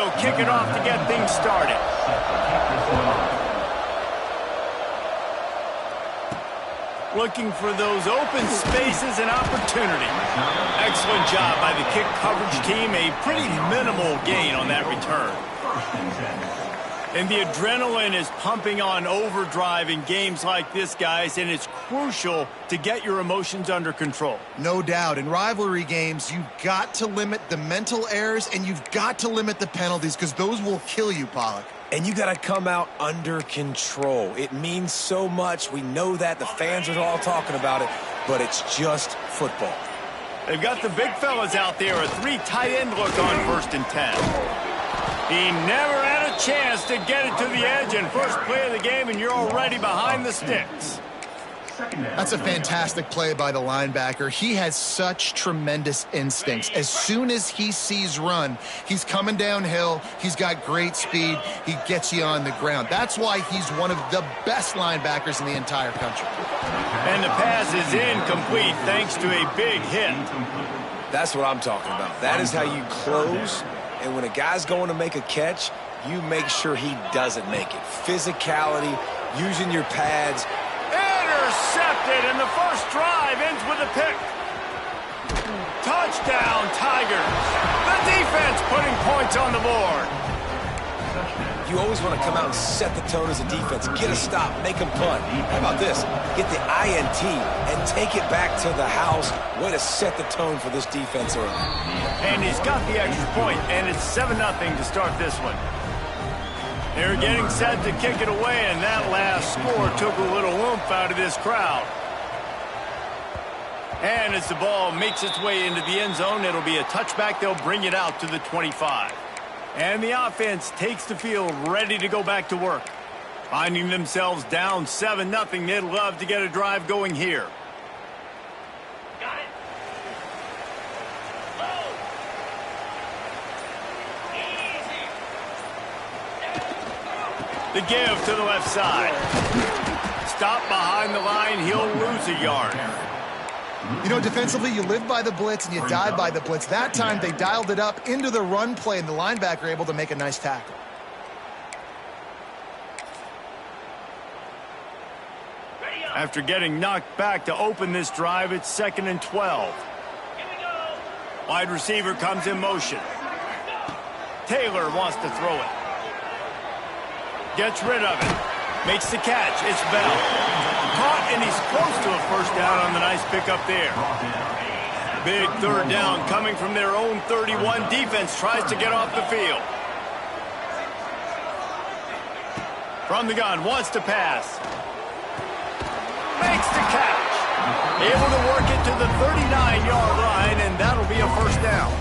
will kick it off to get things started. Looking for those open spaces and opportunity. Excellent job by the kick coverage team. A pretty minimal gain on that return. And the adrenaline is pumping on overdrive in games like this, guys, and it's crucial to get your emotions under control. No doubt. In rivalry games, you've got to limit the mental errors and you've got to limit the penalties because those will kill you, Pollock. And you got to come out under control. It means so much. We know that. The fans are all talking about it, but it's just football. They've got the big fellas out there. A 3 tight end look on 1st and 10. He never had a chance to get it to the edge, and first play of the game, and you're already behind the sticks. That's a fantastic play by the linebacker. He has such tremendous instincts. As soon as he sees run, he's coming downhill. He's got great speed. He gets you on the ground. That's why he's one of the best linebackers in the entire country. And the pass is incomplete thanks to a big hit. That's what I'm talking about. That is how you close. And when a guy's going to make a catch, you make sure he doesn't make it. Physicality, using your pads. Intercepted, and the first drive ends with a pick. Touchdown, Tigers. The defense putting points on the board. You always want to come out and set the tone as a defense. Get a stop, make them punt. How about this? Get the INT and take it back to the house. Way to set the tone for this defense early. And he's got the extra point, and it's 7-0 to start this one. They're getting set to kick it away, and that last score took a little oomph out of this crowd. And as the ball makes its way into the end zone, it'll be a touchback. They'll bring it out to the 25. And the offense takes the field ready to go back to work. Finding themselves down 7-0, they'd love to get a drive going here. Got it. The give to the left side. Stop behind the line. He'll lose a yard. You know, defensively, you live by the blitz and you die by the blitz. That time, they dialed it up into the run play, and the linebacker able to make a nice tackle. After getting knocked back to open this drive, it's 2nd and 12. Wide receiver comes in motion. Taylor wants to throw it. Gets rid of it. Makes the catch. It's Bell. Caught, and he's close to a first down on the nice pickup there. Big 3rd down coming from their own 31. Defense tries to get off the field. From the gun, wants to pass. Makes the catch. Able to work it to the 39-yard line, and that'll be a first down.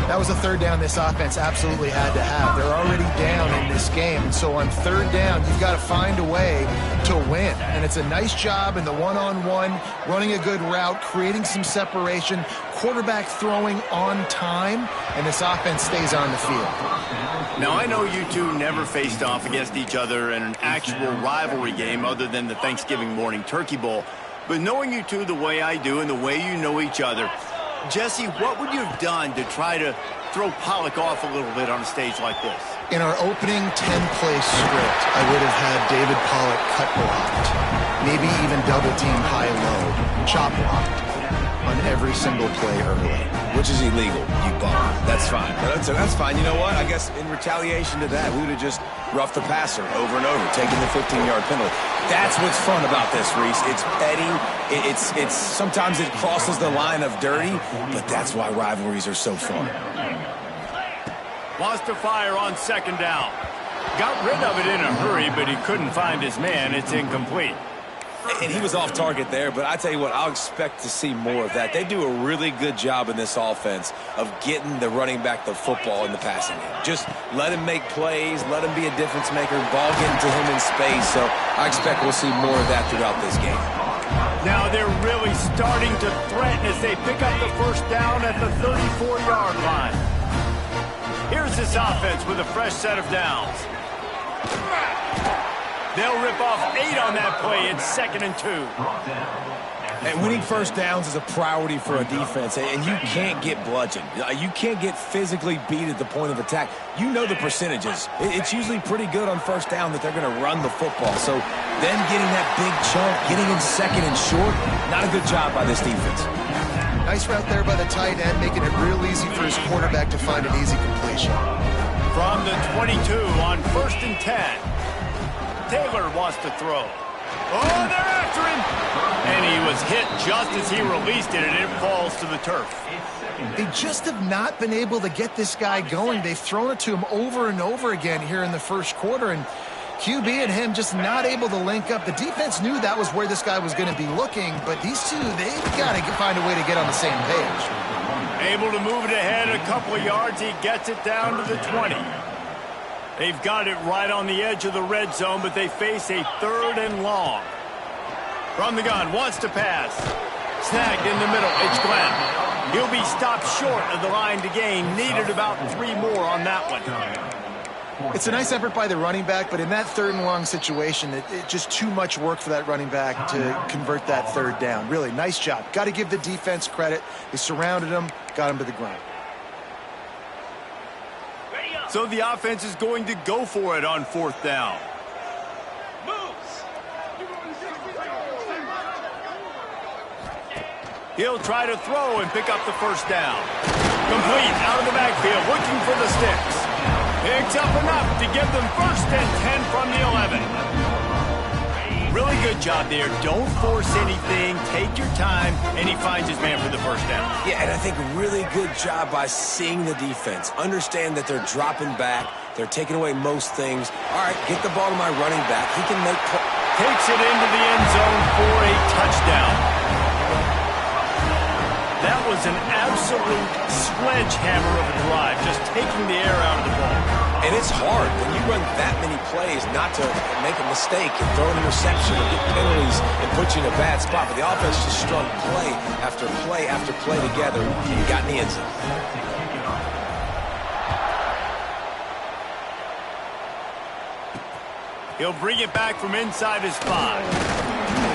That was a 3rd down this offense absolutely had to have. They're already down in this game, and so on 3rd down, you've got to find a way to win. And it's a nice job in the one-on-one, running a good route, creating some separation, quarterback throwing on time, and this offense stays on the field. Now, I know you two never faced off against each other in an actual rivalry game other than the Thanksgiving morning Turkey Bowl, but knowing you two the way I do and the way you know each other, Jesse, what would you have done to try to throw Pollock off a little bit on a stage like this? In our opening 10-play script, I would have had David Pollock cut blocked, maybe even double-team high-low, chop blocked on every single play early. Which is illegal, you bum. That's fine. But that's fine. You know what? I guess in retaliation to that, we would have just roughed the passer over and over, taking the 15-yard penalty. That's what's fun about this, Reese. It's petty. It's sometimes it crosses the line of dirty, but that's why rivalries are so fun. Wants to fire on 2nd down. Got rid of it in a hurry, but he couldn't find his man. It's incomplete. And he was off target there, but I tell you what, I'll expect to see more of that. They do a really good job in this offense of getting the running back the football in the passing game. Just let him make plays, let him be a difference maker, ball getting to him in space. So I expect we'll see more of that throughout this game. Now they're really starting to threaten as they pick up the first down at the 34-yard line. Here's this offense with a fresh set of downs. They'll rip off 8 on that play. It's 2nd and 2. And winning first downs is a priority for a defense, and you can't get bludgeoned. You can't get physically beat at the point of attack. You know the percentages. It's usually pretty good on first down that they're going to run the football. So then getting that big chunk, getting in second and short, not a good job by this defense. Nice route there by the tight end, making it real easy for his quarterback to find an easy completion. From the 22 on 1st and 10. Taylor wants to throw. Oh, they're after him! And he was hit just as he released it, and it falls to the turf. They just have not been able to get this guy going. They've thrown it to him over and over again here in the first quarter, and QB and him just not able to link up. The defense knew that was where this guy was going to be looking, but these two, they've got to find a way to get on the same page. Able to move it ahead a couple of yards. He gets it down to the 20. They've got it right on the edge of the red zone, but they face a 3rd and long. From the gun, wants to pass. Snagged in the middle, it's Glenn. He'll be stopped short of the line to gain. Needed about 3 more on that one. It's a nice effort by the running back, but in that 3rd and long situation, it's just too much work for that running back to convert that 3rd down. Really, nice job. Got to give the defense credit. They surrounded him, got him to the ground. So the offense is going to go for it on 4th down. He'll try to throw and pick up the 1st down. Complete out of the backfield, looking for the sticks. Picks up enough to give them 1st and 10 from the 11. Really good job there. Don't force anything. Take your time, and he finds his man for the 1st down. Yeah, and I think really good job by seeing the defense. Understand that they're dropping back. They're taking away most things. All right, get the ball to my running back. He can make... Takes it into the end zone for a touchdown. That was an absolute sledgehammer of a drive, just taking the air out of the ball. And it's hard when you run that many plays not to make a mistake and throw an interception or get penalties and put you in a bad spot. But the offense just strung play after play after play together and got in the end zone. He'll bring it back from inside his 5.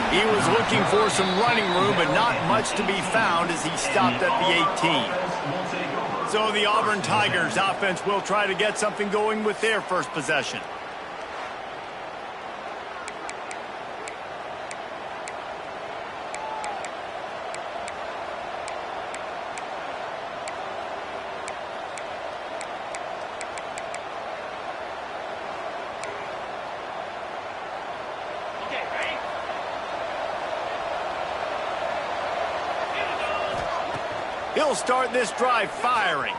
He was looking for some running room, but not much to be found as he stopped at the 18. So the Auburn Tigers offense will try to get something going with their first possession. He'll start this drive firing.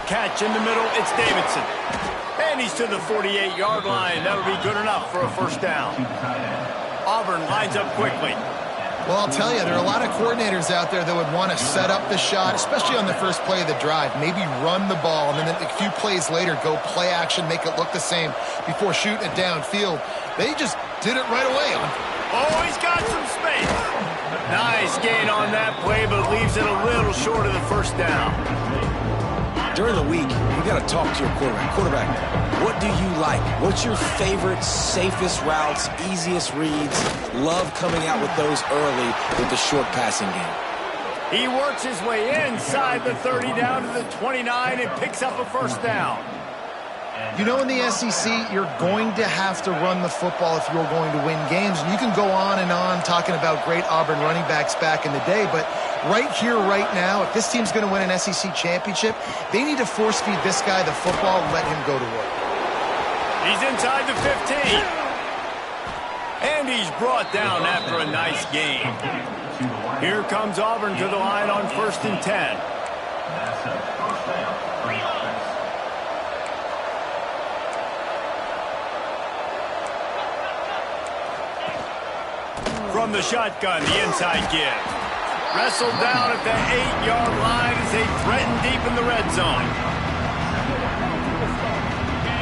Catch in the middle, it's Davidson. And he's to the 48-yard line. That'll be good enough for a 1st down. Auburn lines up quickly. Well, I'll tell you, there are a lot of coordinators out there that would want to set up the shot, especially on the first play of the drive. Maybe run the ball, and then a few plays later, go play action, make it look the same before shooting it downfield. They just did it right away. Oh, he's got some space. Nice gain on that play, but leaves it a little short of the 1st down. During the week, you got to talk to your quarterback. Quarterback, what do you like? What's your favorite, safest routes, easiest reads? Love coming out with those early with the short passing game. He works his way inside the 30 down to the 29 and picks up a 1st down. You know, in the SEC, you're going to have to run the football if you're going to win games. And you can go on and on talking about great Auburn running backs back in the day, but right here, right now, if this team's going to win an SEC championship, they need to force feed this guy the football and let him go to work. He's inside the 15. And he's brought down after a nice game. Here comes Auburn to the line on 1st and 10. From the shotgun, the inside give. Wrestled down at the 8-yard line as they threaten deep in the red zone.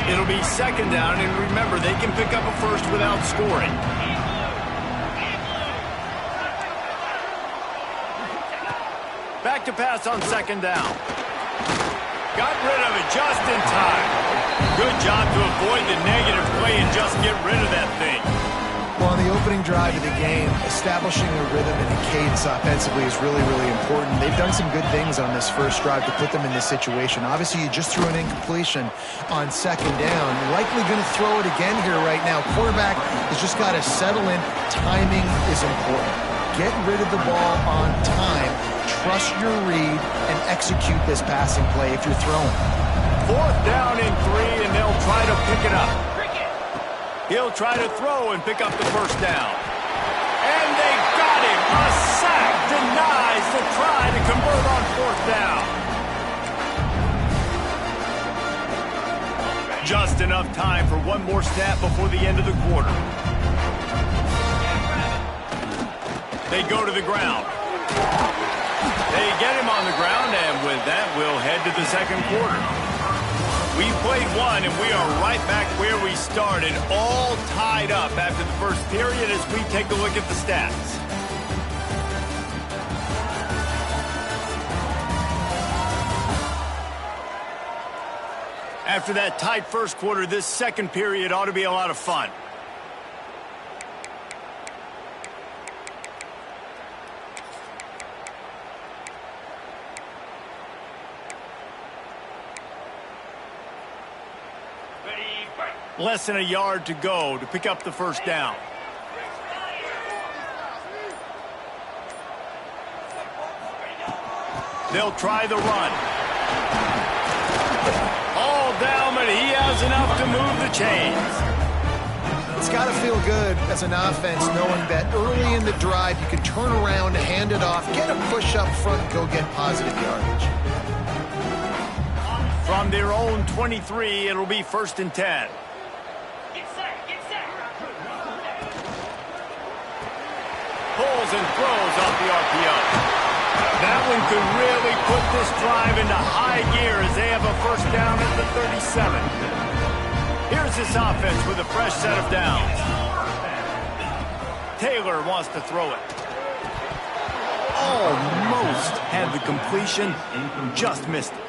It'll be 2nd down, and remember, they can pick up a 1st without scoring. Back to pass on 2nd down. Got rid of it just in time. Good job to avoid the negative play and just get rid of that thing. Well, on the the opening drive of the game, establishing a rhythm and a cadence offensively is really, really important. They've done some good things on this first drive to put them in this situation. Obviously, you just threw an incompletion on second down. Likely going to throw it again here right now. Quarterback has just got to settle in. Timing is important. Get rid of the ball on time. Trust your read and execute this passing play if you're throwing. 4th down and 3, and they'll try to pick it up. He'll try to throw and pick up the first down. And they got him. A sack denies the try to convert on 4th down. Just enough time for one more snap before the end of the quarter. They go to the ground. They get him on the ground, and with that, we'll head to the second quarter. We played one, and we are right back where we started, all tied up after the first period as we take a look at the stats. After that tight first quarter, this second period ought to be a lot of fun. Less than a yard to go to pick up the first down. They'll try the run. All down, but he has enough to move the chains. It's got to feel good as an offense knowing that early in the drive you can turn around, hand it off, get a push up front, and go get positive yardage. From their own 23, it'll be 1st and 10. Pulls and throws off the RPO. That one could really put this drive into high gear as they have a first down at the 37. Here's this offense with a fresh set of downs. Taylor wants to throw it. Almost had the completion, just missed it.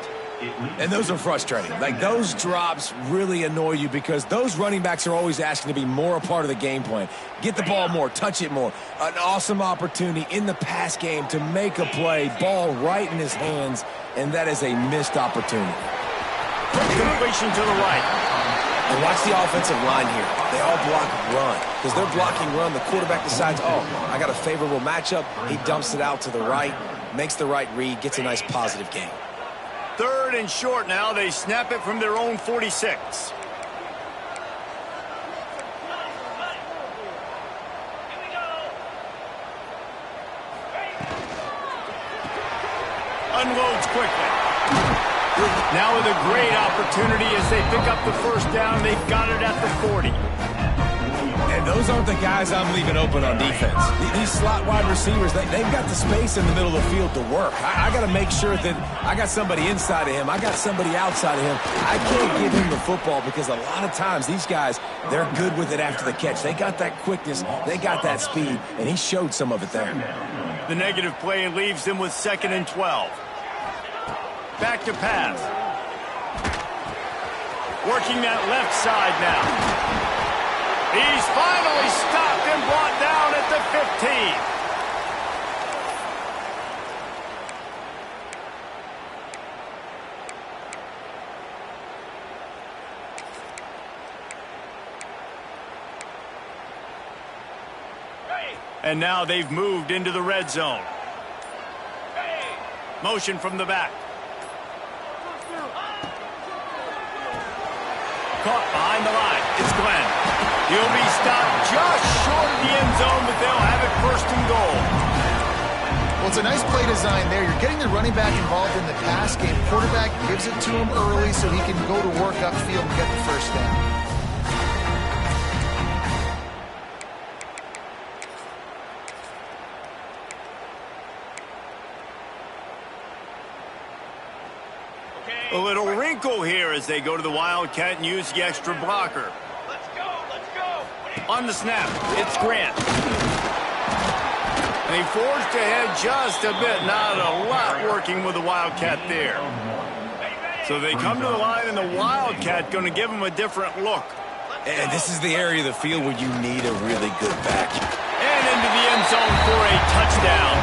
And those are frustrating. Like, those drops really annoy you because those running backs are always asking to be more a part of the game plan. Get the ball more, touch it more. An awesome opportunity in the pass game to make a play, ball right in his hands, and that is a missed opportunity. Completion to the right. And watch the offensive line here. They all block run. Because they're blocking run, the quarterback decides, oh, I got a favorable matchup. He dumps it out to the right, makes the right read, gets a nice positive gain. 3rd and short now. They snap it from their own 46. Unloads quickly. Now with a great opportunity as they pick up the first down. They've got it at the 40. And those aren't the guys I'm leaving open on defense. These slot wide receivers, they've got the space in the middle of the field to work. I got to make sure that I got somebody inside of him. I got somebody outside of him. I can't give him the football because a lot of times these guys, they're good with it after the catch. They got that quickness. They got that speed, and he showed some of it there. The negative play leaves them with 2nd and 12. Back to pass. Working that left side now. He's finally stopped and brought down at the 15. And now they've moved into the red zone. Motion from the back. Caught behind the line. It's Glenn. He'll be stopped just short of the end zone, but they'll have it 1st and goal. Well, it's a nice play design there. You're getting the running back involved in the pass game. Quarterback gives it to him early so he can go to work upfield and get the first down. A little wrinkle here as they go to the Wildcat and use the extra blocker. Let's go. On the snap, it's Grant. And he forged ahead just a bit. Not a lot working with the Wildcat there. So they come to the line, and the Wildcat going to give him a different look. And this is the area of the field where you need a really good back. And into the end zone for a touchdown.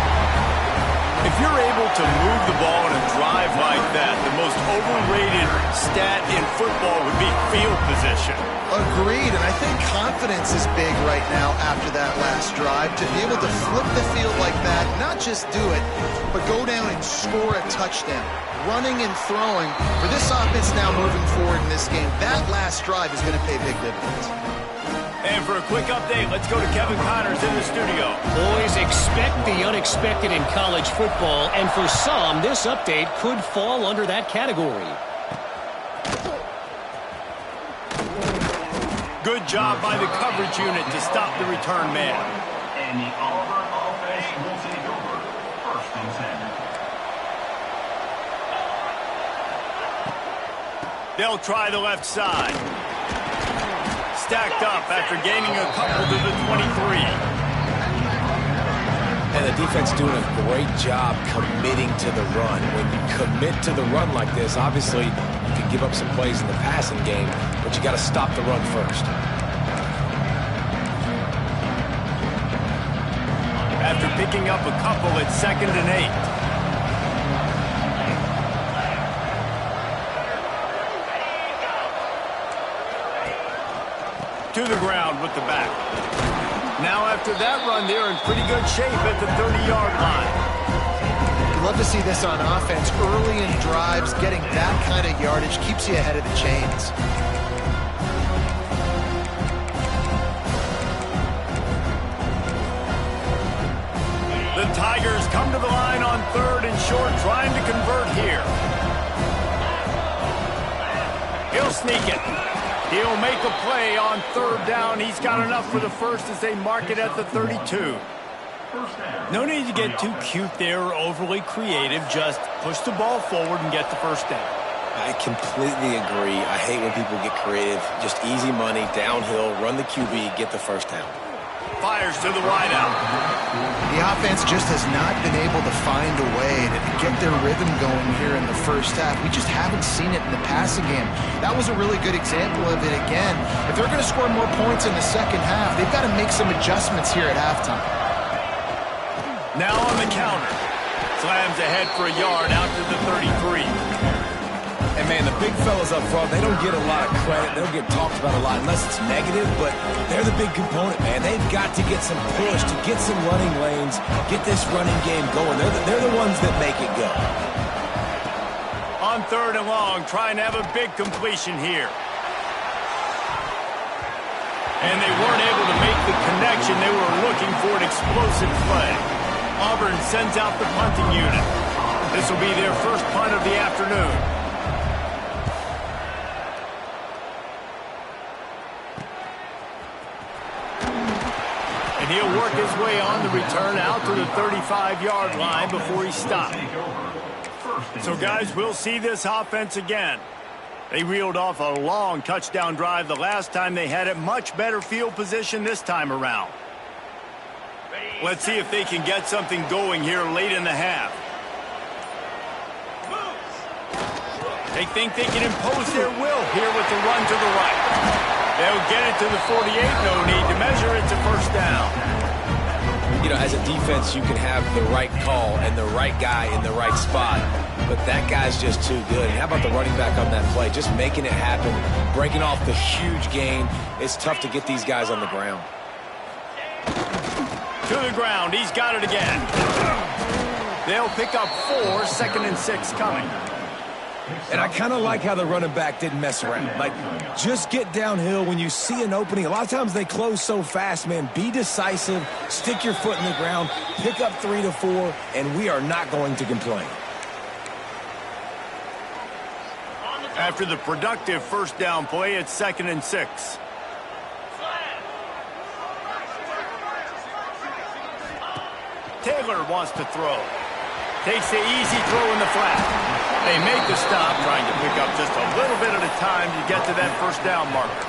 If you're able to move the ball in a drive like that, the most overrated stat in football would be field position. Agreed, and I think confidence is big right now after that last drive. To be able to flip the field like that, not just do it, but go down and score a touchdown. Running and throwing, for this offense now moving forward in this game, that last drive is going to pay big dividends. And for a quick update, let's go to Kevin Connors in the studio. Boys, expect the unexpected in college football, and for some, this update could fall under that category. Good job by the coverage unit to stop the return man. And the Auburn offense will take over 1st and 10. They'll try the left side. Stacked up after gaining a couple to the 23. And the defense doing a great job committing to the run. When you commit to the run like this, obviously you can give up some plays in the passing game, but you got to stop the run first. After picking up a couple, it's 2nd and 8. To the ground with the back. Now after that run, they're in pretty good shape at the 30-yard line. You love to see this on offense. Early in drives, getting that kind of yardage keeps you ahead of the chains. The Tigers come to the line on 3rd and short, trying to convert here. He'll sneak it. He'll make a play on 3rd down. He's got enough for the first as they mark it at the 32. No need to get too cute there or overly creative. Just push the ball forward and get the first down. I completely agree. I hate when people get creative. Just easy money, downhill, run the QB, get the first down. Fires to the wideout. The offense just has not been able to find a way to get their rhythm going here in the first half. We just haven't seen it in the passing game. That was a really good example of it again. If they're going to score more points in the second half, they've got to make some adjustments here at halftime. Now on the counter. Slams ahead for a yard out to the 33. And, man, the big fellas up front, they don't get a lot of credit. They don't get talked about a lot unless it's negative, but they're the big component, man. They've got to get some push, to get some running lanes, get this running game going. They're the ones that make it go. On 3rd and long, trying to have a big completion here. And they weren't able to make the connection. They were looking for an explosive play. Auburn sends out the punting unit. This will be their first punt of the afternoon. And he'll work his way on the return out to the 35-yard line before he stopped. So, guys, we'll see this offense again. They reeled off a long touchdown drive the last time they had it. Much better field position this time around. Let's see if they can get something going here late in the half. They think they can impose their will here with the run to the right. They'll get it to the 48. No need to measure. It's a first down. You know, as a defense, you can have the right call and the right guy in the right spot, but that guy's just too good. And how about the running back on that play? Just making it happen, breaking off the huge gain. It's tough to get these guys on the ground. To the ground. He's got it again. They'll pick up 4, 2nd and 6 coming. And I kind of like how the running back didn't mess around. Like, just get downhill when you see an opening. A lot of times they close so fast, man. Be decisive, stick your foot in the ground, pick up 3 to 4, and we are not going to complain. After the productive first down play, it's 2nd and 6. Taylor wants to throw. Takes the easy throw in the flat. They make the stop, trying to pick up just a little bit at a time to get to that first down marker.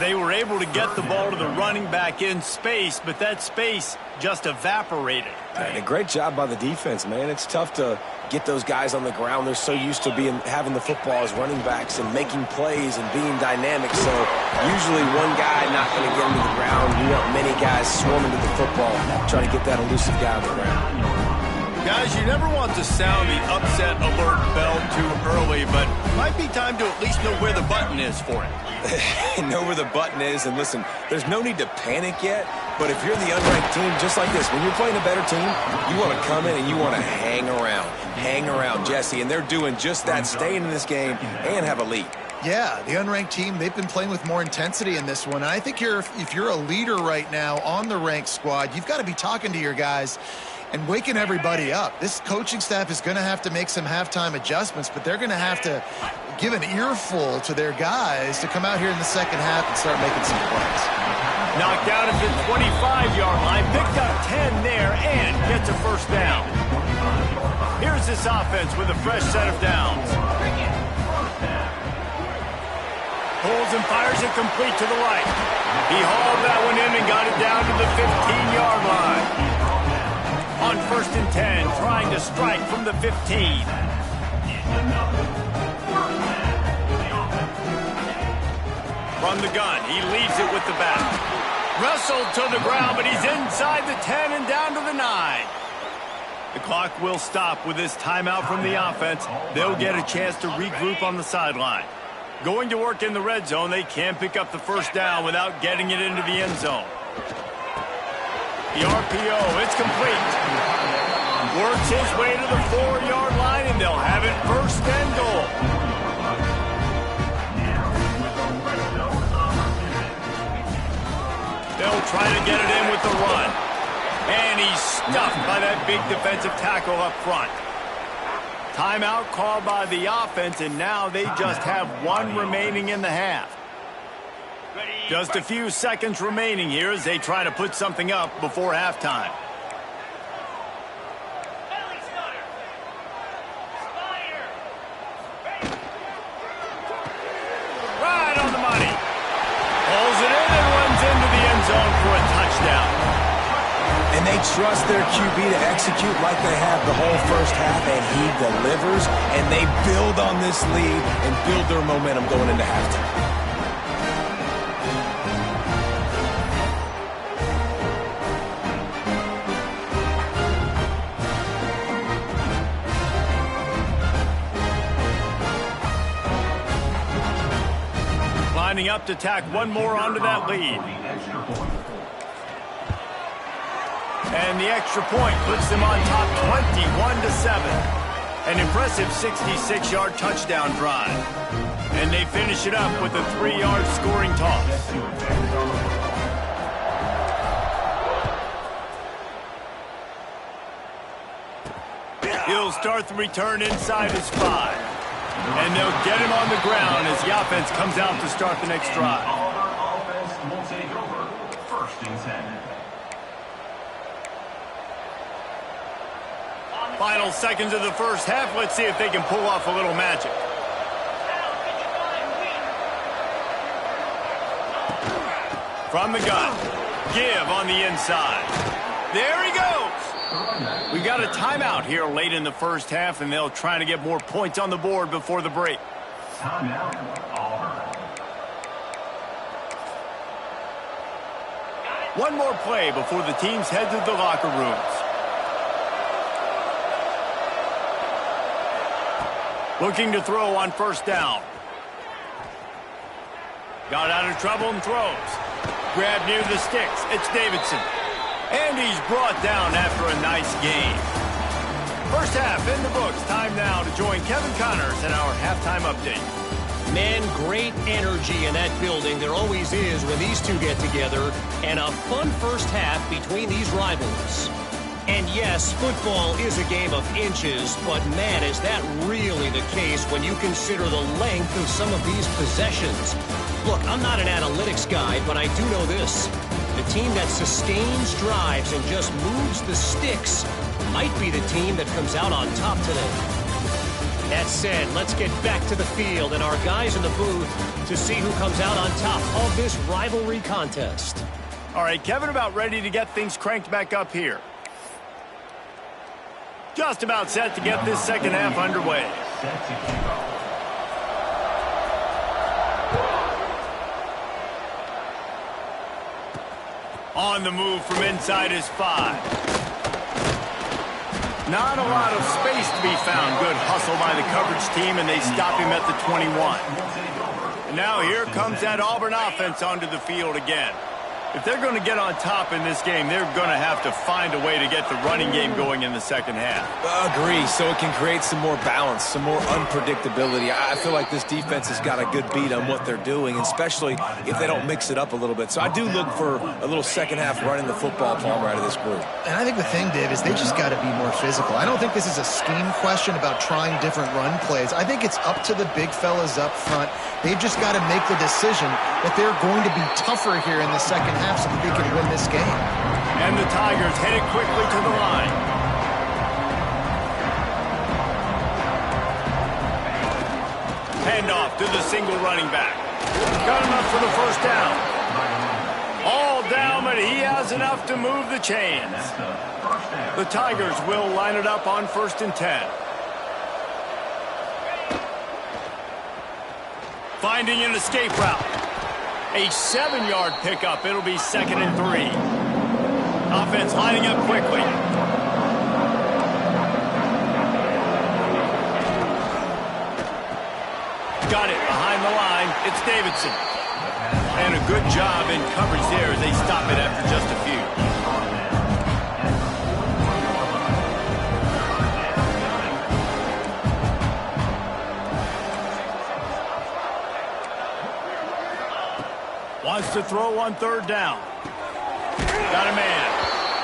They were able to get the ball to the running back in space, but that space just evaporated. And a great job by the defense, man. It's tough to get those guys on the ground. They're so used to having the football as running backs and making plays and being dynamic. So usually one guy not going to get into the ground. You want many guys swarming to the football, trying to get that elusive guy on the ground. Guys, you never want to sound the upset alert bell too early, but it might be time to at least know where the button is for it. Know where the button is, and listen, there's no need to panic yet, but if you're the unranked team, just like this, when you're playing a better team, you want to come in and you want to hang around, Jesse, and they're doing just that, staying in this game and have a lead. Yeah, the unranked team, they've been playing with more intensity in this one. And I think if you're a leader right now on the ranked squad, you've got to be talking to your guys and waking everybody up. This coaching staff is going to have to make some halftime adjustments, but they're going to have to give an earful to their guys to come out here in the second half and start making some plays. Knocked out at the 25-yard line, picked up 10 there, and gets a first down. Here's this offense with a fresh set of downs. Pulls and fires it complete to the right. He hauled that one in and got it down to the 15-yard line. On 1st and 10, trying to strike from the 15. From the gun, he leaves it with the back. Wrestled to the ground, but he's inside the 10 and down to the 9. The clock will stop with this timeout from the offense. They'll get a chance to regroup on the sideline. Going to work in the red zone, they can't pick up the first down without getting it into the end zone. The RPO, it's complete. Works his way to the 4-yard line, and they'll have it first and goal. They'll try to get it in with the run. And he's stuffed by that big defensive tackle up front. Timeout called by the offense, and now they just have one remaining in the half. Just a few seconds remaining here as they try to put something up before halftime. Right on the money. Pulls it in and runs into the end zone for a touchdown. And they trust their QB to execute like they have the whole first half, and he delivers, and they build on this lead and build their momentum going into halftime. Lining up to tack one more onto that lead. And the extra point puts them on top 21-7. An impressive 66-yard touchdown drive. And they finish it up with a 3-yard scoring toss. He'll start the return inside his 5. And they'll get him on the ground as the offense comes out to start the next drive. Auburn offense will take over 1st and 10. Final seconds of the first half. Let's see if they can pull off a little magic. From the gun. Give on the inside. There he goes. We got a timeout here late in the first half, and they'll try to get more points on the board before the break. Timeout, Auburn. One more play before the teams head to the locker rooms. Looking to throw on 1st down. Got out of trouble and throws. Grab near the sticks. It's Davidson. And he's brought down after a nice game. First half in the books. Time now to join Kevin Connors in our halftime update. Man, great energy in that building. There always is when these two get together. And a fun first half between these rivals. And yes, football is a game of inches, but man, is that really the case when you consider the length of some of these possessions. Look, I'm not an analytics guy, but I do know this. The team that sustains drives and just moves the sticks might be the team that comes out on top today. That said, let's get back to the field and our guys in the booth to see who comes out on top of this rivalry contest. All right, Kevin, about ready to get things cranked back up here. Just about set to get this second half underway. On the move from inside his 5. Not a lot of space to be found. Good hustle by the coverage team, and they stop him at the 21. And now here comes that Auburn offense onto the field again. If they're going to get on top in this game, they're going to have to find a way to get the running game going in the second half. Agree, so it can create some more balance, some more unpredictability. I feel like this defense has got a good beat on what they're doing, especially if they don't mix it up a little bit. So I do look for a little second half running the football, Palmer, out of this group. And I think the thing, Dave, is they just got to be more physical. I don't think this is a scheme question about trying different run plays. I think it's up to the big fellas up front. They've just got to make the decision that they're going to be tougher here in the second half so that they can win this game. And the Tigers headed quickly to the line. Handoff to the single running back. Got enough for the first down. All down, but he has enough to move the chains. The Tigers will line it up on 1st and 10. Finding an escape route. A 7-yard pickup. It'll be 2nd and 3. Offense lining up quickly. Got it behind the line. It's Davidson. And a good job in coverage there as they stop it after just a few. Wants to throw on 3rd down. Got a man.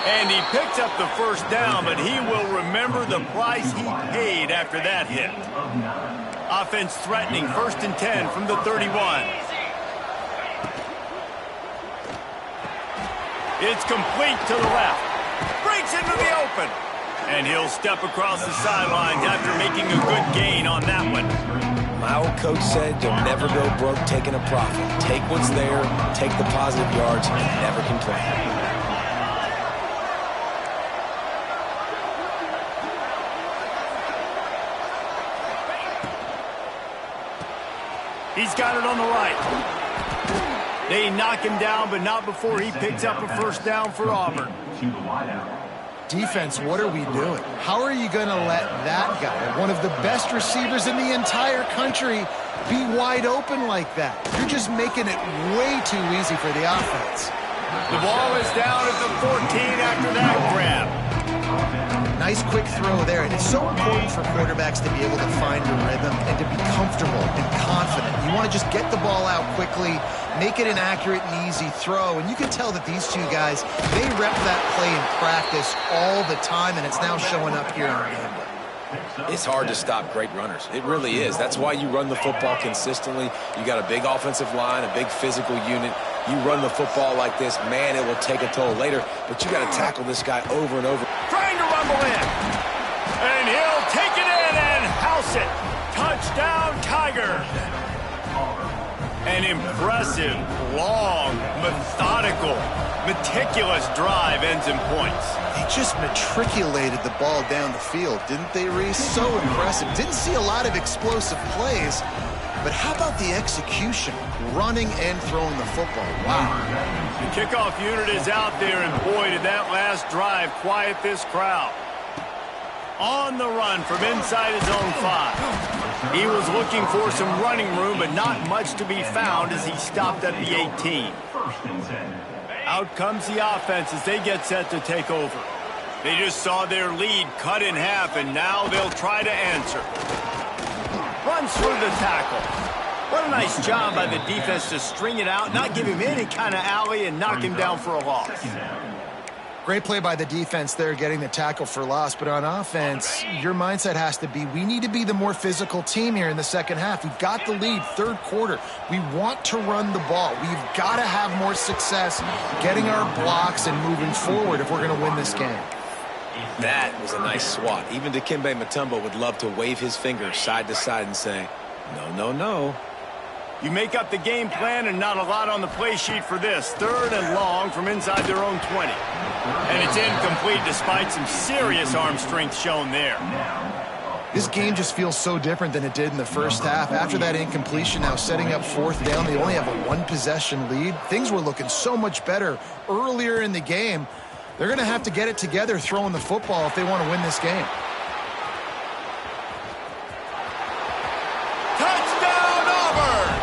And he picks up the first down, but he will remember the price he paid after that hit. Offense threatening 1st and 10 from the 31. It's complete to the left. Breaks into the open. And he'll step across the sidelines after making a good gain on that one. My old coach said you'll never go broke taking a profit. Take what's there, take the positive yards, and never complain. He's got it on the right. They knock him down, but not before he picks up a first down for Auburn. Defense, what are we doing? How are you going to let that guy, one of the best receivers in the entire country, be wide open like that? You're just making it way too easy for the offense. The ball is down at the 14 after that grab. Nice quick throw there. And it's so important for quarterbacks to be able to find a rhythm and to be comfortable and confident. You want to just get the ball out quickly, make it an accurate and easy throw. And you can tell that these two guys, they rep that play in practice all the time, and it's now showing up here in our game. It's hard to stop great runners. It really is. That's why you run the football consistently. You got a big offensive line, a big physical unit. You run the football like this, man, it will take a toll later. But you got to tackle this guy over and over. Trying to rumble in. And he'll take it in and house it. Touchdown, Tigers. An impressive, long, methodical, meticulous drive ends in points. They just matriculated the ball down the field, didn't they, Reese? So impressive. Didn't see a lot of explosive plays, but how about the execution? Running and throwing the football. Wow. The kickoff unit is out there, and boy, did that last drive quiet this crowd. On the run from inside his own 5. He was looking for some running room, but not much to be found as he stopped at the 18. Out comes the offense as they get set to take over. They just saw their lead cut in half, and now they'll try to answer. Runs through the tackle. What a nice job by the defense to string it out, not give him any kind of alley, and knock him down for a loss. Great play by the defense there, getting the tackle for loss. But on offense, your mindset has to be, we need to be the more physical team here in the second half. We've got the lead, 3rd quarter. We want to run the ball. We've got to have more success getting our blocks and moving forward if we're going to win this game. That was a nice swat. Even Dikembe Mutombo would love to wave his finger side to side and say, no, no, no. You make up the game plan and not a lot on the play sheet for this. 3rd and long from inside their own 20. And it's incomplete despite some serious arm strength shown there. This game just feels so different than it did in the first half. After that incompletion, now setting up 4th down, they only have a 1-possession lead. Things were looking so much better earlier in the game. They're going to have to get it together throwing the football if they want to win this game. Touchdown, Auburn!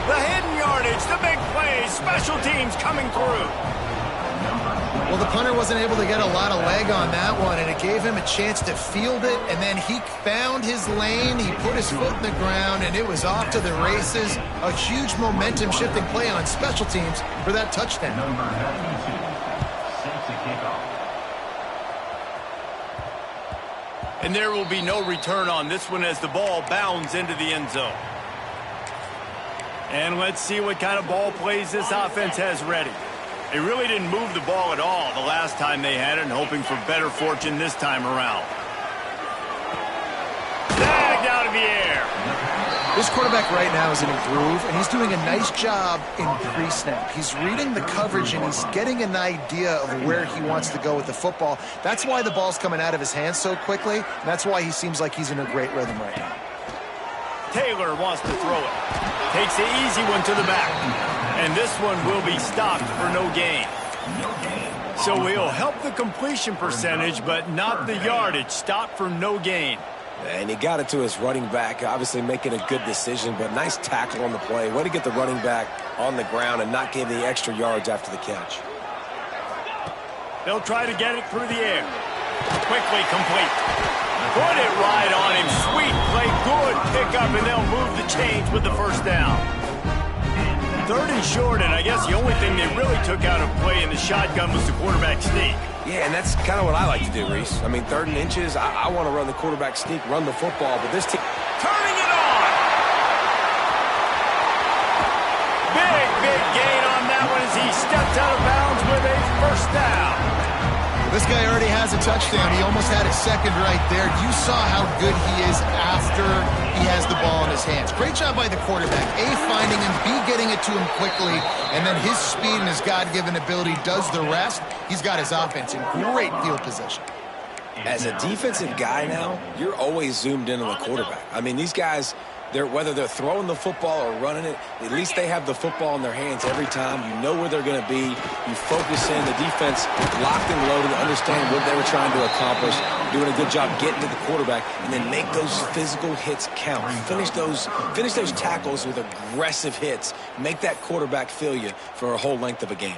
The hidden yardage, the big plays, special teams coming through. Well, the punter wasn't able to get a lot of leg on that one, and it gave him a chance to field it, and then he found his lane, he put his foot in the ground, and it was off to the races. A huge momentum-shifting play on special teams for that touchdown. And there will be no return on this one as the ball bounds into the end zone. And let's see what kind of ball plays this offense has ready. They really didn't move the ball at all the last time they had it, and hoping for better fortune this time around. Snagged out of the air. This quarterback right now is in a groove, and he's doing a nice job in pre-snap. He's reading the coverage, and he's getting an idea of where he wants to go with the football. That's why the ball's coming out of his hands so quickly, and that's why he seems like he's in a great rhythm right now. Taylor wants to throw it. Takes the easy one to the back. And this one will be stopped for no gain. So he'll help the completion percentage, but not the yardage. Stopped for no gain. And he got it to his running back, obviously making a good decision, but nice tackle on the play. Way to get the running back on the ground and not give the extra yards after the catch. They'll try to get it through the air. Quickly complete. Put it right on him. Sweet play, good pickup, and they'll move the chains with the first down. 3rd and short, and I guess the only thing they really took out of play in the shotgun was the quarterback sneak. Yeah, and that's kind of what I like to do, Reese. I mean, 3rd and inches, I want to run the quarterback sneak, run the football, but this team... Turning it on! Big gain on that one as he steps out of bounds with a first down. This guy already has a touchdown. He almost had a second right there. You saw how good he is after he has the ball in his hands. Great job by the quarterback. A, finding him, B, getting it to him quickly, and then his speed and his God-given ability does the rest. He's got his offense in great field position. As a defensive guy now, you're always zoomed in on the quarterback. I mean, these guys, whether they're throwing the football or running it, at least they have the football in their hands every time. You know where they're going to be. You focus in. The defense locked and loaded, understand what they were trying to accomplish, doing a good job getting to the quarterback, and then make those physical hits count. Finish those tackles with aggressive hits. Make that quarterback feel you for a whole length of a game.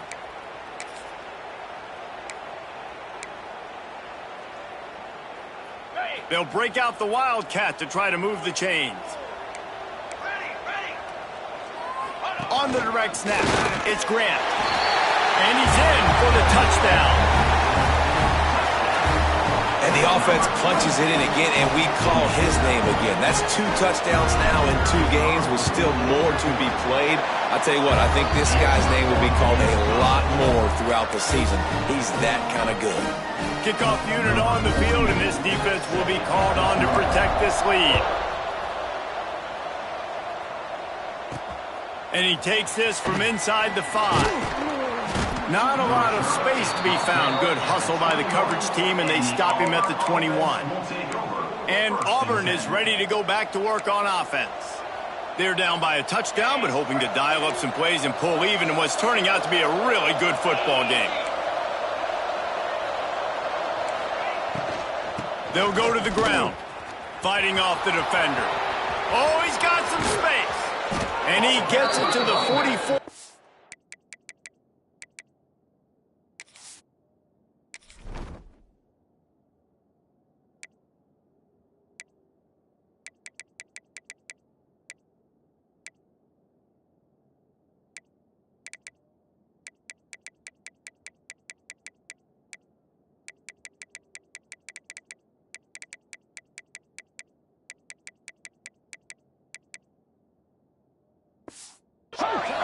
They'll break out the Wildcat to try to move the chains. On the direct snap, it's Grant. And he's in for the touchdown. And the offense punches it in again, and we call his name again. That's 2 touchdowns now in 2 games with still more to be played. I'll tell you what, I think this guy's name will be called a lot more throughout the season. He's that kind of good. Kickoff unit on the field, and this defense will be called on to protect this lead. And he takes this from inside the 5. Not a lot of space to be found. Good hustle by the coverage team, and they stop him at the 21. And Auburn is ready to go back to work on offense. They're down by a touchdown, but hoping to dial up some plays and pull even in what's turning out to be a really good football game. They'll go to the ground, fighting off the defender. Oh, he's got some space. And he gets it to the 44.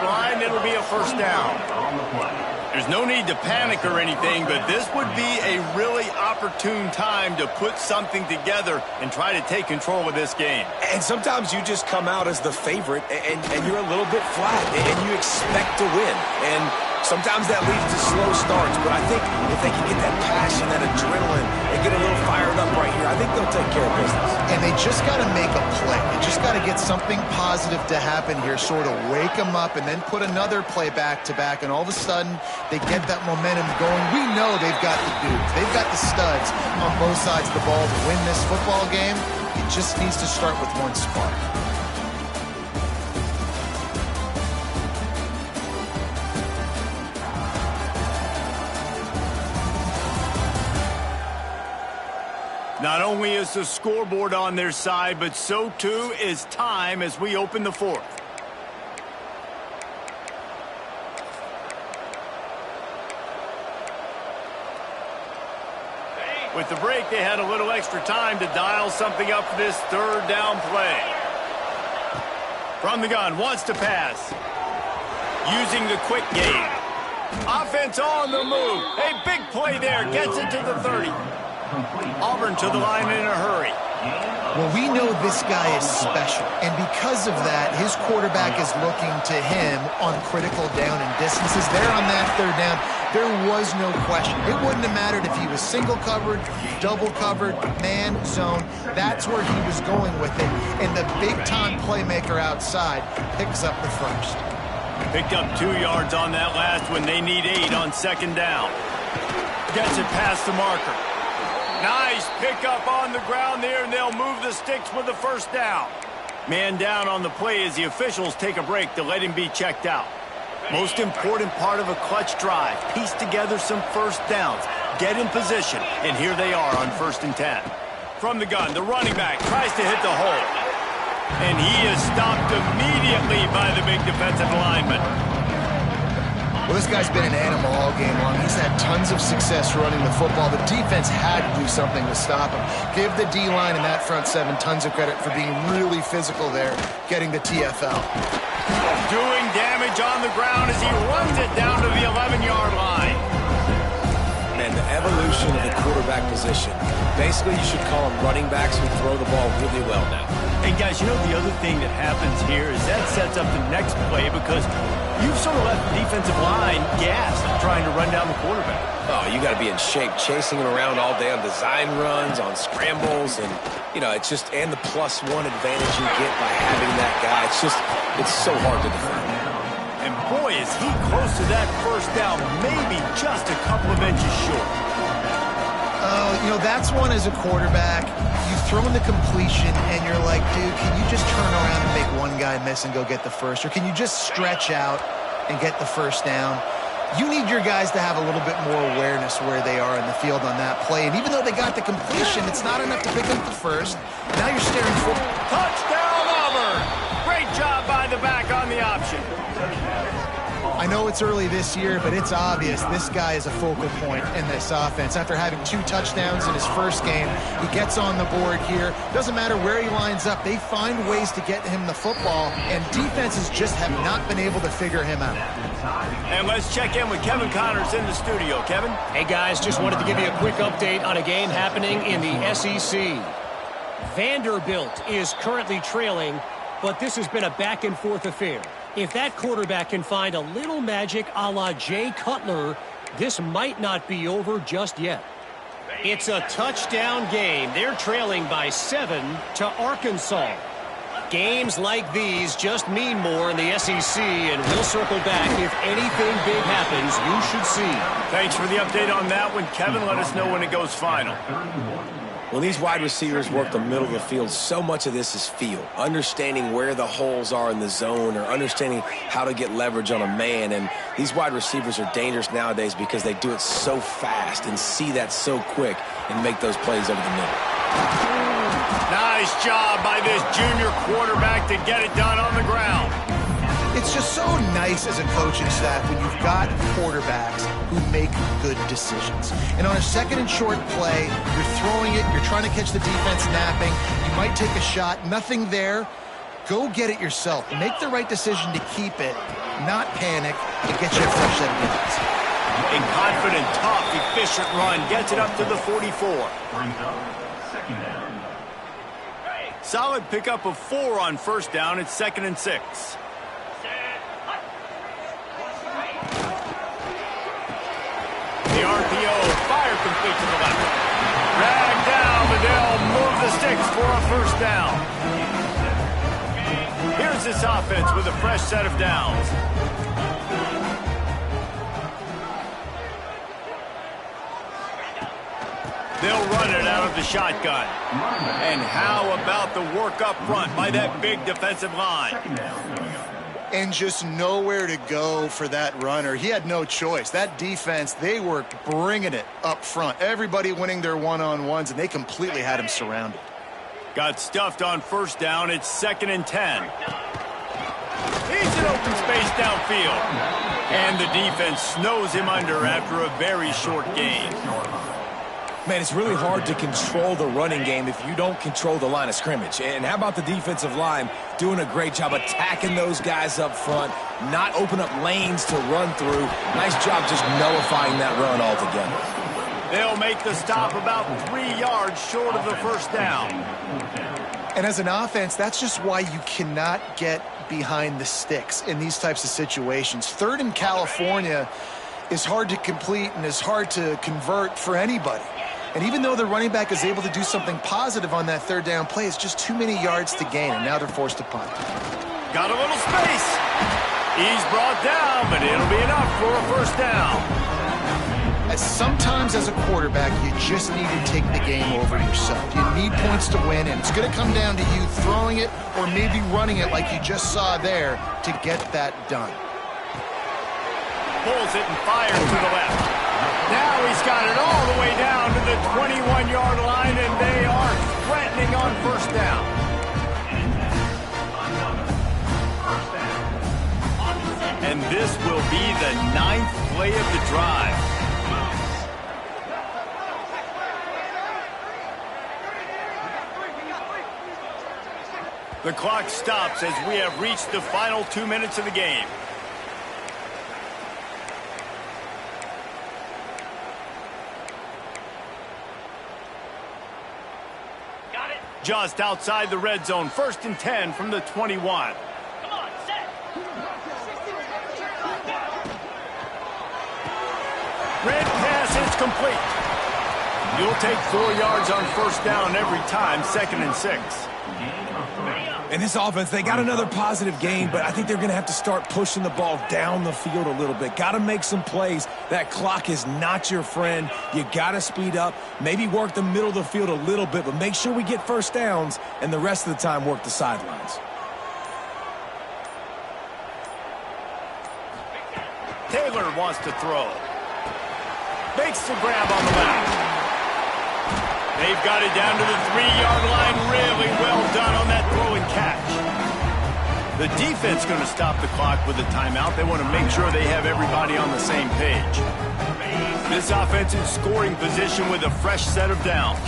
Line, it'll be a first down. There's no need to panic or anything, but this would be a really opportune time to put something together and try to take control of this game. And sometimes you just come out as the favorite, and you're a little bit flat, and you expect to win. And sometimes that leads to slow starts, but I think if they can get that passion, that adrenaline, and get a little fired up right here, I think they'll take care of business. And they just got to make a play. They just got to get something positive to happen here, sort of wake them up, and then put another play back-to-back, and all of a sudden they get that momentum going. We know they've got the dudes. They've got the studs on both sides of the ball to win this football game. It just needs to start with one spark. Not only is the scoreboard on their side, but so too is time as we open the fourth. With the break, they had a little extra time to dial something up for this third down play. From the gun, wants to pass. Using the quick game. Offense on the move. A big play there. Gets it to the 30. Auburn to the line in a hurry. Well, we know this guy is special, and because of that, his quarterback is looking to him on critical down and distances. There on that third down, there was no question. It wouldn't have mattered if he was single covered, double covered, man, zone. That's where he was going with it, and the big-time playmaker outside picks up the first. Picked up 2 yards on that last one. They need 8 on second down. Gets it past the marker. Nice pickup on the ground there, and they'll move the sticks with the first down. Man down on the play as the officials take a break to let him be checked out. Most important part of a clutch drive. Piece together some first downs. Get in position, and here they are on 1st and 10. From the gun, the running back tries to hit the hole. And he is stopped immediately by the big defensive lineman. Well, this guy's been an animal all game long. He's had tons of success running the football. The defense had to do something to stop him. Give the D-line and that front seven tons of credit for being really physical there, getting the TFL. Doing damage on the ground as he runs it down to the 11-yard line. Man, the evolution of the quarterback position. Basically, you should call them running backs who throw the ball really well now. And guys, you know the other thing that happens here is that sets up the next play because you've sort of left the defensive line gassed trying to run down the quarterback. Oh, you got to be in shape, chasing him around all day on design runs, on scrambles, and, you know, it's just, and the +1 advantage you get by having that guy. It's so hard to defend. And boy, is he close to that first down, maybe just a couple of inches short. Oh, you know, that's one as a quarterback. You've thrown the completion, and you're like, dude, can you just turn around and make one guy miss and go get the first? Or can you just stretch out and get the first down? You need your guys to have a little bit more awareness where they are in the field on that play. And even though they got the completion, it's not enough to pick up the first. Now you're staring for touchdown, Auburn! Great job by the back on the option. I know it's early this year, but it's obvious this guy is a focal point in this offense. After having 2 touchdowns in his first game, he gets on the board here. Doesn't matter where he lines up. They find ways to get him the football, and defenses just have not been able to figure him out. And let's check in with Kevin Connors in the studio. Kevin? Hey, guys, just wanted to give you a quick update on a game happening in the SEC. Vanderbilt is currently trailing, but this has been a back-and-forth affair. If that quarterback can find a little magic a la Jay Cutler, this might not be over just yet. It's a touchdown game. They're trailing by 7 to Arkansas. Games like these just mean more in the SEC, and we'll circle back if anything big happens you should see. Thanks for the update on that one, Kevin. Let us know when it goes final. When these wide receivers work the middle of the field, so much of this is feel. Understanding where the holes are in the zone or understanding how to get leverage on a man. And these wide receivers are dangerous nowadays because they do it so fast and see that so quick and make those plays over the middle. Nice job by this junior quarterback to get it done on the ground. It's just so nice as a coaching staff when you've got quarterbacks who make good decisions. And on a 2nd and short play, you're throwing it, you're trying to catch the defense napping, you might take a shot, nothing there. Go get it yourself. Make the right decision to keep it, not panic, and get you a fresh set of downs. A confident, tough, efficient run gets it up to the 44. Brings up second down. Solid pickup of 4 on first down. It's 2nd and 6. The RPO, fire complete to the left. Drag down, but they'll move the sticks for a first down. Here's this offense with a fresh set of downs. They'll run it out of the shotgun. And how about the work up front by that big defensive line? And just nowhere to go for that runner. He had no choice. That defense, they were bringing it up front. Everybody winning their one-on-ones, and they completely had him surrounded. Got stuffed on first down. It's 2nd and 10. He's in open space downfield. And the defense snows him under after a very short gain. Man, it's really hard to control the running game if you don't control the line of scrimmage. And how about the defensive line doing a great job attacking those guys up front, not open up lanes to run through. Nice job just nullifying that run altogether. They'll make the stop about 3 yards short of the first down. And as an offense, that's just why you cannot get behind the sticks in these types of situations. 3rd in California is hard to complete and is hard to convert for anybody. And even though the running back is able to do something positive on that 3rd down play, it's just too many yards to gain, and now they're forced to punt. Got a little space. He's brought down, but it'll be enough for a first down. Sometimes as a quarterback, you just need to take the game over yourself. You need points to win, and it's going to come down to you throwing it or maybe running it like you just saw there to get that done. Pulls it and fires to the left. Now he's got it all the way down to the 21-yard line, and they are threatening on first down. And this will be the 9th play of the drive. The clock stops as we have reached the final 2 minutes of the game. Just outside the red zone, 1st and 10 from the 21. Come on, set. Red pass is complete. You'll take 4 yards on first down every time, 2nd and 6. And this offense, they got another positive game, but I think they're going to have to start pushing the ball down the field a little bit. Got to make some plays. That clock is not your friend. You got to speed up, maybe work the middle of the field a little bit, but make sure we get first downs, and the rest of the time work the sidelines. Taylor wants to throw. Makes the grab on the left. They've got it down to the 3-yard line. Really well done on that throw and catch. The defense going to stop the clock with a timeout. They want to make sure they have everybody on the same page. This offense in scoring position with a fresh set of downs.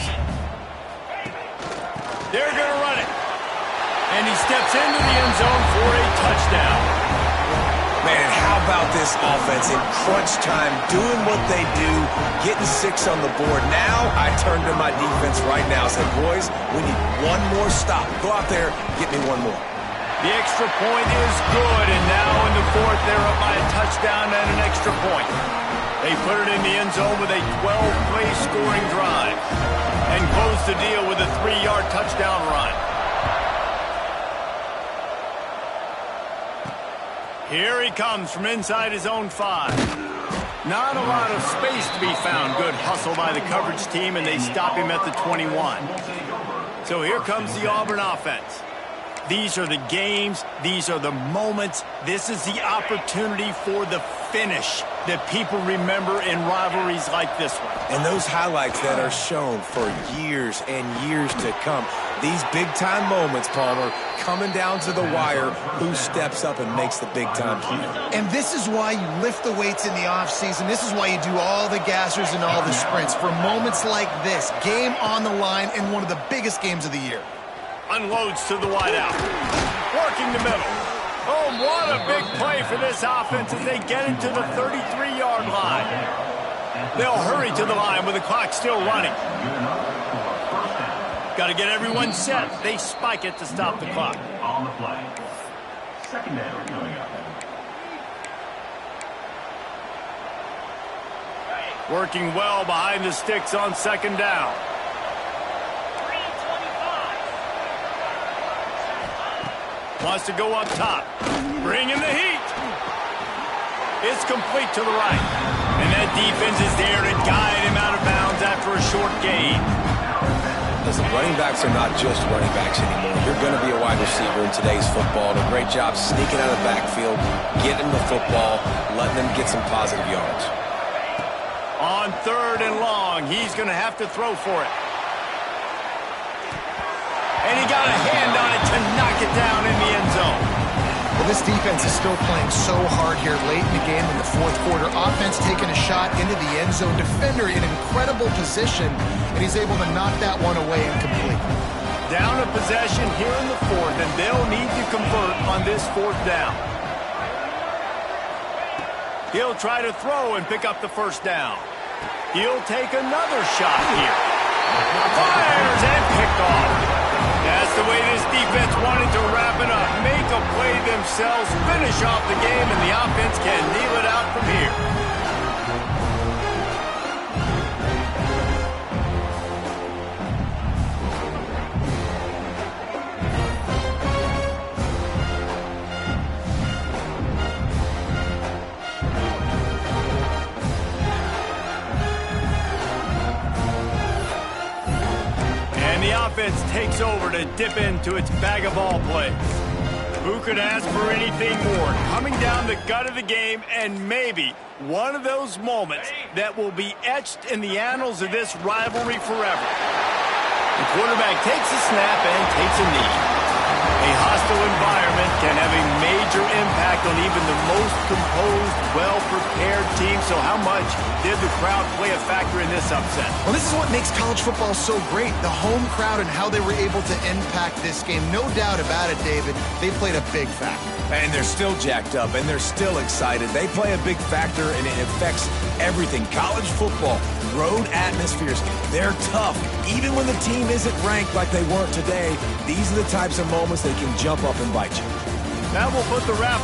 They're going to run it. And he steps into the end zone for a touchdown. Man, how about this offense in crunch time, doing what they do, getting 6 on the board. Now I turn to my defense right now and say, boys, we need one more stop. Go out there, get me one more. The extra point is good, and now in the 4th, they're up by a touchdown and an extra point. They put it in the end zone with a 12-play scoring drive and close the deal with a 3-yard touchdown run. Here he comes from inside his own 5. Not a lot of space to be found. Good hustle by the coverage team, and they stop him at the 21. So here comes the Auburn offense. These are the games. These are the moments. This is the opportunity for the finish that people remember in rivalries like this one. And those highlights that are shown for years and years to come. These big-time moments, Palmer, coming down to the wire, who steps up and makes the big-time play. And this is why you lift the weights in the offseason. This is why you do all the gassers and all the sprints. For moments like this, game on the line in one of the biggest games of the year. Unloads to the wideout. Working the middle. Oh, what a big play for this offense as they get into the 33-yard line. They'll hurry to the line with the clock still running. Got to get everyone set. They spike it to stop the clock. On the play. Second down coming up. Working well behind the sticks on second down. 325. Wants to go up top. Bring in the heat. It's complete to the right. And that defense is there to guide him out of bounds after a short gain. Listen, running backs are not just running backs anymore. You're going to be a wide receiver in today's football. And a great job sneaking out of the backfield, getting the football, letting them get some positive yards. On third and long, he's going to have to throw for it. And he got a hand on it to knock it down in the end zone. Well, this defense is still playing so hard here late in the game in the fourth quarter. Offense taking a shot into the end zone. Defender in incredible position, and he's able to knock that one away and complete. Down a possession here in the fourth, and they'll need to convert on this fourth down. He'll try to throw and pick up the first down. He'll take another shot here. Fires and picked off. That's the way this defense wanted to wrap it up. Make a play themselves, finish off the game, and the offense can kneel it out from here. Offense takes over to dip into its bag of ball plays. Who could ask for anything more? Coming down the gut of the game, and maybe one of those moments that will be etched in the annals of this rivalry forever. The quarterback takes a snap and takes a knee. A hostile environment can have a major impact on even the most composed, well-prepared team. So how much did the crowd play a factor in this upset? Well, this is what makes college football so great. The home crowd and how they were able to impact this game. No doubt about it, David. They played a big factor. And they're still jacked up, and they're still excited. They play a big factor, and it affects everything. College football, road atmospheres, they're tough. Even when the team isn't ranked like they weren't today, these are the types of moments that can jump up and bite you. That will put the wrap